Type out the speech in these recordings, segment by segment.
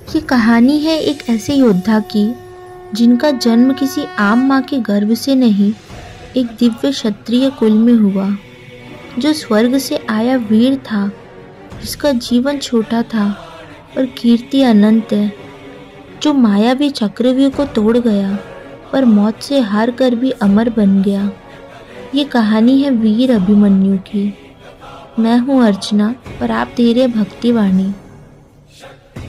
ये कहानी है एक ऐसे योद्धा की जिनका जन्म किसी आम माँ के गर्भ से नहीं, एक दिव्य क्षत्रिय कुल में हुआ, जो स्वर्ग से आया वीर था, जिसका जीवन छोटा था और कीर्ति अनंत है, जो मायावी चक्रव्यूह को तोड़ गया पर मौत से हार कर भी अमर बन गया। ये कहानी है वीर अभिमन्यु की। मैं हूँ अर्चना और आप दे रहे भक्ति वाणी।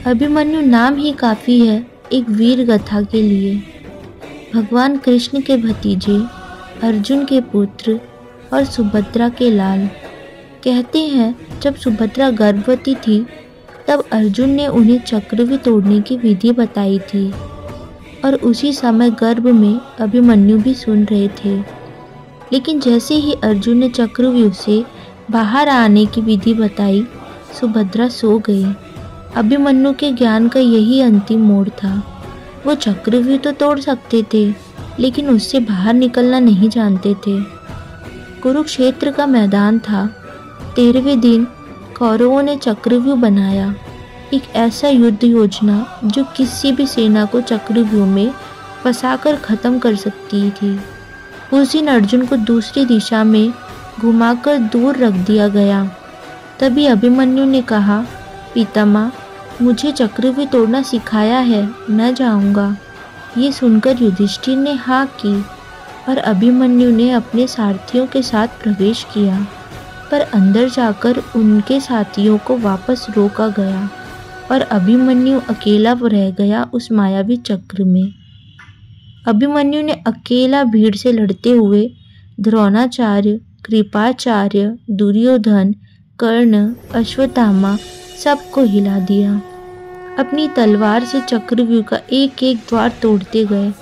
अभिमन्यु नाम ही काफ़ी है एक वीर गाथा के लिए। भगवान कृष्ण के भतीजे, अर्जुन के पुत्र और सुभद्रा के लाल। कहते हैं जब सुभद्रा गर्भवती थी तब अर्जुन ने उन्हें चक्रव्यूह तोड़ने की विधि बताई थी और उसी समय गर्भ में अभिमन्यु भी सुन रहे थे। लेकिन जैसे ही अर्जुन ने चक्रव्यूह से बाहर आने की विधि बताई, सुभद्रा सो गई। अभिमन्यु के ज्ञान का यही अंतिम मोड़ था। वो चक्रव्यूह तो तोड़ सकते थे, लेकिन उससे बाहर निकलना नहीं जानते थे। कुरुक्षेत्र का मैदान था। 13वें दिन कौरवों ने चक्रव्यूह बनाया, एक ऐसा युद्ध योजना जो किसी भी सेना को चक्रव्यूह में फंसाकर खत्म कर सकती थी। उस दिन अर्जुन को दूसरी दिशा में घुमाकर दूर रख दिया गया। तभी अभिमन्यु ने कहा, पितामह, मुझे चक्रव्यूह तोड़ना सिखाया है, मैं जाऊंगा। ये सुनकर युधिष्ठिर ने हाँ की और अभिमन्यु ने अपने सारथियों के साथ प्रवेश किया, पर अंदर जाकर उनके साथियों को वापस रोका गया और अभिमन्यु अकेला रह गया उस मायावी चक्र में। अभिमन्यु ने अकेला भीड़ से लड़ते हुए द्रोणाचार्य, कृपाचार्य, दुर्योधन, कर्ण, अश्वत्थामा सबको हिला दिया। अपनी तलवार से चक्रव्यूह का एक एक द्वार तोड़ते गए,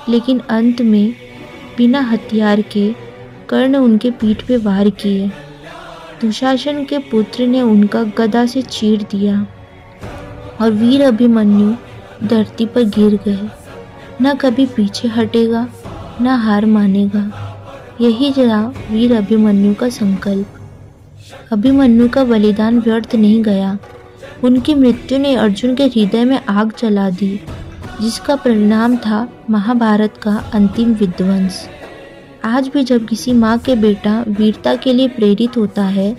लेकिन अंत में बिना हथियार के कर्ण उनके पीठ पे वार किए। दुशासन के पुत्र ने उनका गदा से चीर दिया और वीर अभिमन्यु धरती पर गिर गए। न कभी पीछे हटेगा, न हार मानेगा। यही रहा वीर अभिमन्यु का संकल्प। अभिमन्यु का बलिदान व्यर्थ नहीं गया। उनकी मृत्यु ने अर्जुन के हृदय में आग जला दी, जिसका परिणाम था महाभारत का अंतिम विध्वंस। आज भी जब किसी माँ के बेटा वीरता के लिए प्रेरित होता है,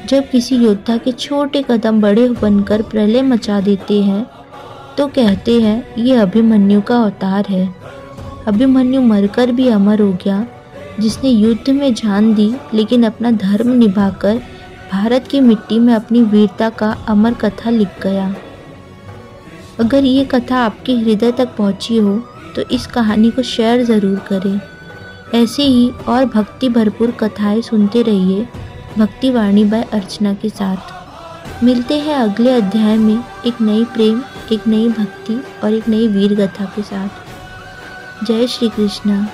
जब किसी योद्धा के छोटे कदम बड़े बनकर प्रलय मचा देते हैं, तो कहते हैं ये अभिमन्यु का अवतार है। अभिमन्यु मरकर भी अमर हो गया, जिसने युद्ध में जान दी लेकिन अपना धर्म निभाकर भारत की मिट्टी में अपनी वीरता का अमर कथा लिख गया। अगर ये कथा आपके हृदय तक पहुंची हो तो इस कहानी को शेयर ज़रूर करें। ऐसे ही और भक्ति भरपूर कथाएं सुनते रहिए भक्ति वाणी बाय अर्चना के साथ। मिलते हैं अगले अध्याय में एक नई प्रेम, एक नई भक्ति और एक नई वीर गाथा के साथ। जय श्री कृष्णा।